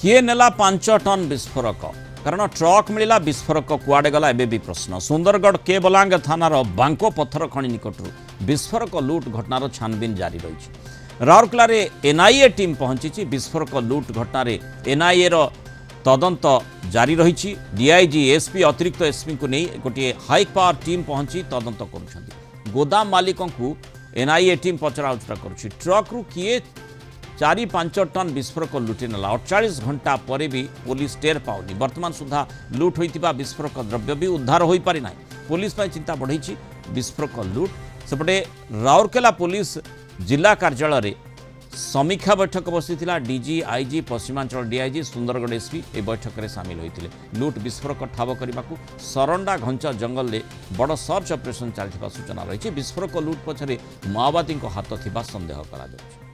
किए नेला 5 टन विस्फोरक कारण ट्रक मिला विस्फोरक कुआडे गला एबे भी प्रश्न। सुंदरगढ़ केबलांग थानार बांको पत्थर खଣି निकटरू विस्फोरक लुट घटनार छानबीन जारी रही। राउरकेला एनआईए टीम पहुंची विस्फोरक लुट घटन एनआईए तदंत जारी रही। डीआईजी एसपी अतिरिक्त एसपी को नहीं गोटे हाई पावर टीम पहुंची तदंत कर गोदाम मालिकों को एनआईए टीम पचराउचरा कर ट्रक रु किए 4-5 टन विस्फोरक लुटि नेला। 48 घंटा पर भी पुलिस टेर पाउनी। वर्तमान सुधा लुट होइतिबा विस्फोरक द्रव्य भी उद्धार हो पारि ना। पुलिस पर चिंता बढ़ी विस्फोरक लुट। सेपटे राउरकेला पुलिस जिला कार्यालय समीक्षा बैठक बसी DG IG Paschimanchal DIG Sundargarh SP ए बैठक में सामिल होते। लुट विस्फोरक ठाब करने को सरंडा घंच जंगल में बड़ सर्च ऑपरेशन चलता सूचना रही। विस्फोरक लुट पछरे माओवादी हाथ थिबा संदेह करा जाउछि।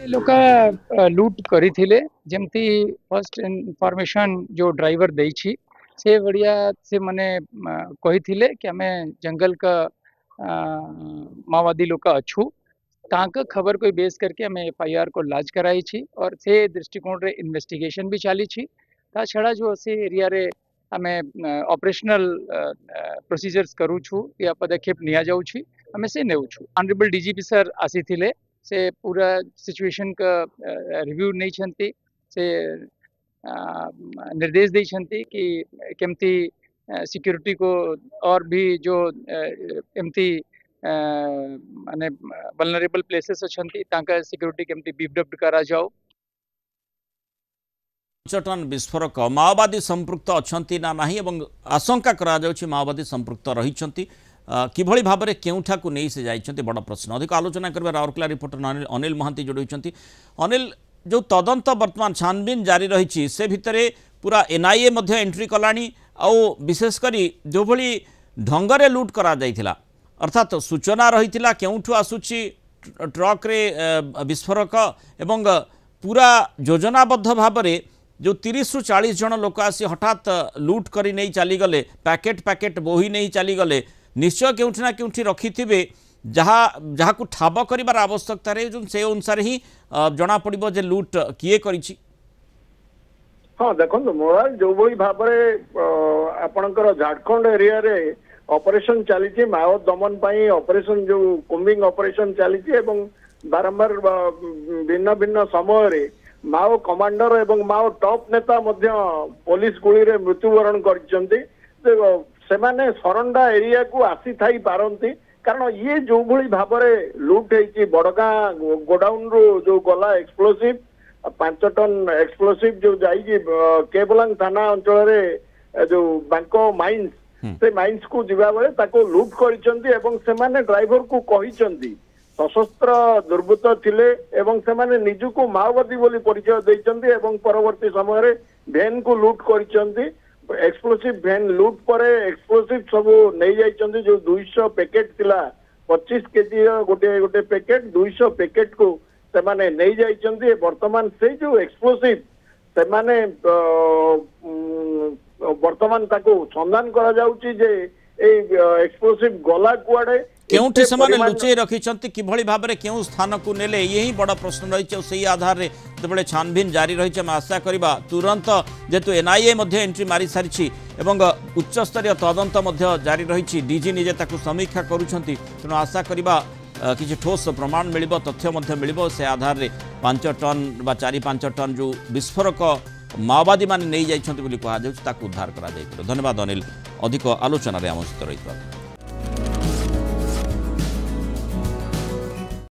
लोक लूट करिथिले जेमती फर्स्ट इनफॉरमेशन जो ड्राइवर देछि से बढ़िया से माने कहिथिले कि हमें जंगल का माओवादी लोग अच्छू तांका खबर को बेस करके हमें एफआईआर को लाज कराई छी और से दृष्टिकोण रे इन्वेस्टिगेशन भी चली छी। ता छड़ा जो से एरिया रे हमें ऑपरेशनल प्रोसीजर्स करू छु या पदक्षेप निया जाऊ छी हमें से नेउ छु। ऑनरेबल डीजीपी सर आसीथिले से पूरा सिचुएशन का रिव्यू नहीं छंती से निर्देश दी छंती कि केमती सिक्योरिटी को और भी जो एमती माने वल्नरेबल प्लेसेस अछंती तांका सिक्योरिटी केमती बीफ अप करा जाओ। 5 टन विस्फोरक माओवादी संपृक्त अछंती ना नाही एवं आशंका करा जाउछि माओवादी संपृक्त रहिछंती किभଳି भाबरे केउठा को नहीं से जाइछंती बड़ प्रश्न। अधिक आलोचना करबा राउरकेला रिपोर्टर अनिल महांती जोड़िछंती। अनिल जो तदंत वर्तमान छानबीन जारी रही से भितरे पूरा एनआईए मध्य एंट्री कलानी आउ विशेषकर जो भली ढंगरे लुट करा जाइथिला अर्थात सूचना रही केउठू आसुची ट्रक रे विस्फोरक एवं पूरा योजनाबद्ध भाबरे जो 30 ରୁ 40 जन लोक आसी हठात लुट करी नहीं चलीगले पैकेट पैकेट बोही नहीं चलीगले निश्चय केउठी ना केउठी रखिथिबे जहाँ जहाँ को ठाब करिबार आवश्यकता रे जो से अनुसार ही जना पड़िबो जे लुट किए करिछि। हाँ देखो मोरा जो भली भाबरे आपणकर झारखंड एरिया रे ऑपरेशन चली माओ दमन पाई ऑपरेशन जो कुंबिंग ऑपरेशन चली बारंबार भिन्न भिन्न समय रे माओ कमांडर एवं माओ टॉप नेता मध्य पुलिस गुली रे मृत्युवरण करछंती। सेमाने सरंडा एरिया को आसी थाई पारंती कारण ये जो भली भाबरे लुट हेची बड़गा गोडाउन रो जो गला एक्सप्लोसिव 5 टन एक्सप्लोसिव जो जाई केबलांग थाना अंचल रे जो बांको माइंस से माइंस को जीवा बेले ताको लुट करिसंती एवं सेमाने ड्राइवर को कहिसंती सशस्त्र दुर्बृत्त थिले एवं सेमाने निजु को माओवादी बोली परिचय दैचंती एवं परवर्ती समय रे वैन को लूट करिसंती। एक्सप्लोसिव वैन लूट परे एक्सप्लोसिव सब नहीं जाइचंती जो 200 पैकेट थिला 25 केजी गोटे गोटे पैकेट 200 पैकेट को सेमाने नहीं जाइचंती। वर्तमान से जो एक्सप्लोसिव सेमाने वर्तमान ताको संधान करा जाउची जे ए एक्सप्लोसिव गला कुआडे केउठी समान लुचई रखिछंती किभଳି भाबरे केउ स्थान को नेले यही बड़ा प्रश्न रही। से आधार रे जबले छानबीन जारी रही हम आशा करबा तुरंत जेतु एनआईए मध्य एंट्री मारी सारिछि एवं उच्च स्तरीय तदंत मध्य जारी रही। डीजी निजे ताकू समीक्षा करूछंती तेणु आशा करबा किछि ठोस प्रमाण मिलिबो तथ्य मध्य मिलिबो से आधार रे 5 टन बा 4-5 टन जो विस्फोरक माओवादी माने नहीं जाइछंती बोली कहा जाउछि ताकू उद्धार करा जाय। धन्यवाद अनिल अधिक आलोचना रे आम सहित रही।